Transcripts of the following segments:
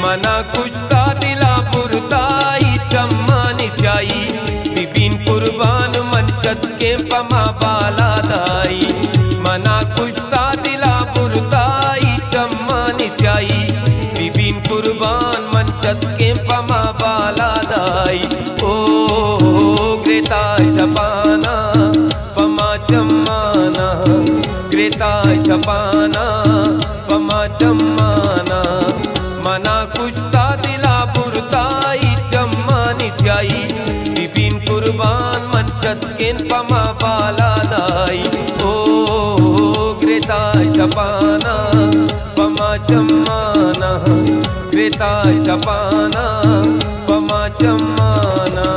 मना कुश्ता दिला पुरताई चम्मानी स्याई बिबिन कुर्बान मनशत के पमा बाला दाई। मना कुश्ता दिला पुरताई चम्मानी स्याई बिबिन कुर्बान मनशत के पमा बाला दाई। ओ ग्रेता शपाना पमा चम्माना, ग्रेता शपाना पमा चम्माना। मना कुश्ता दिला पुरताई चम्मानी स्याई बिबिन कुर्बान मनशत केन पमा बाला दाई। ओ ग्रेता शपाना पमा चम्माना, ग्रेता शपाना पमा चम्माना।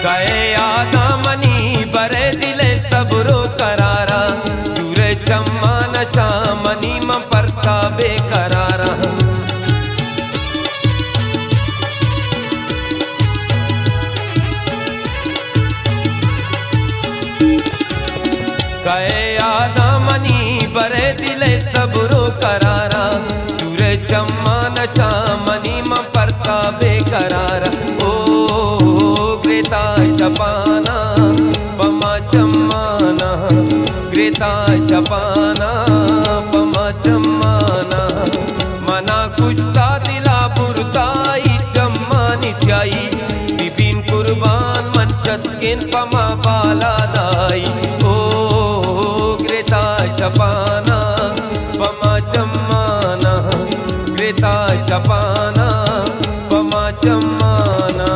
कहे आदा मनी बरे दिले सबरो करारा दूरे चम्मा नशा मनी म परता बेकरारा। कहे आदा मनी बरे दिले सबरो करारा दूरे चम्मा नशा मनी म परता बेकरारा। ओ ग्रेता शपाना पमा चम्माना, ग्रेता शपाना पमा चम्माना। मना कुश्ता दिला पुरताई चम्मानी स्याई बिबिन कुर्बान मनशत केन पमा बाला दाई। ओ ग्रेता शपाना पमा चम्माना, ग्रेता शपाना पमा चम्माना।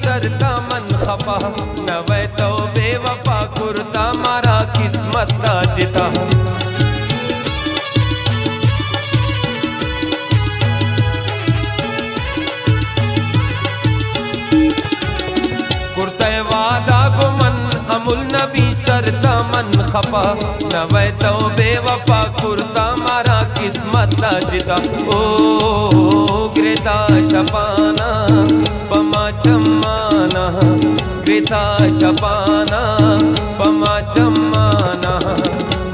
सरता मन खफा नवे तो बेवफा कुर्ता मारा किस्मत का जिता। कुर्ते वादा गुमन अमुल नबी सरता मन खपा नवे तो बेवफा कुर्ता मारा किस्मत जिता ओ ग्रेता शपाना पमा चम्माना ग्रेता शपाना पमा चम्माना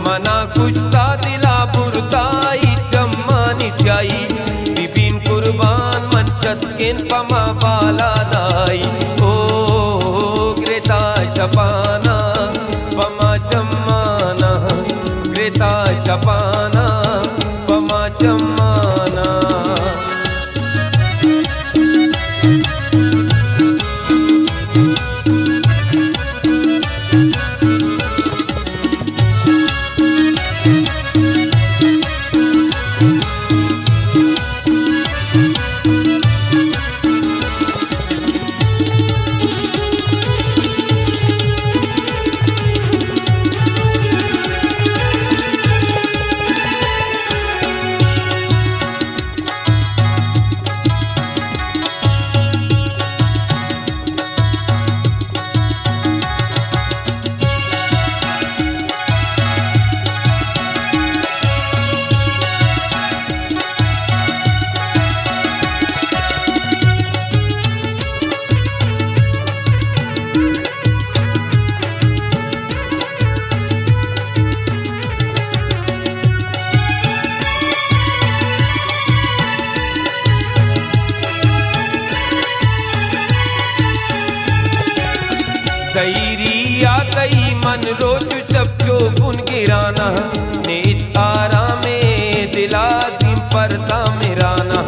मना कुश्ता दिला बुरताई चम्मानी स्याई बिबिन कुर्बान मनशत किन पमा बाला दाई ओ ग्रेता शपाना पमा चम्माना ग्रेता शपाना पमा चम्माना ज़ैरिया तई मन रोज सब जो गुन गिराना नेच आरामे दिलाजिम परता मिराना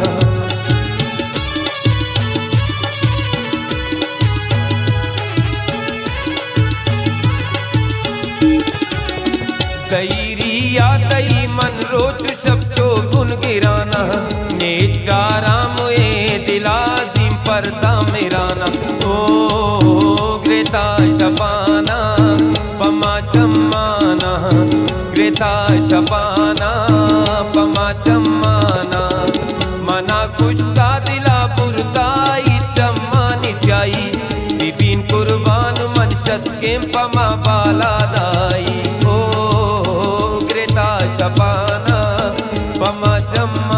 ज़ैरिया तई मन रोज सब जो गुन गिराना नेच आरामे दिलाजिम परता मिराना ओ ग्रेता शपाना पमा चम्माना ग्रेता शपाना पमा चम्माना मना कुश्ता दिला बुरताई चम्मानी स्याई बिबिन कुर्बान मनशत के पमा बाला दाई ओ ग्रेता शपाना पमा चम्माना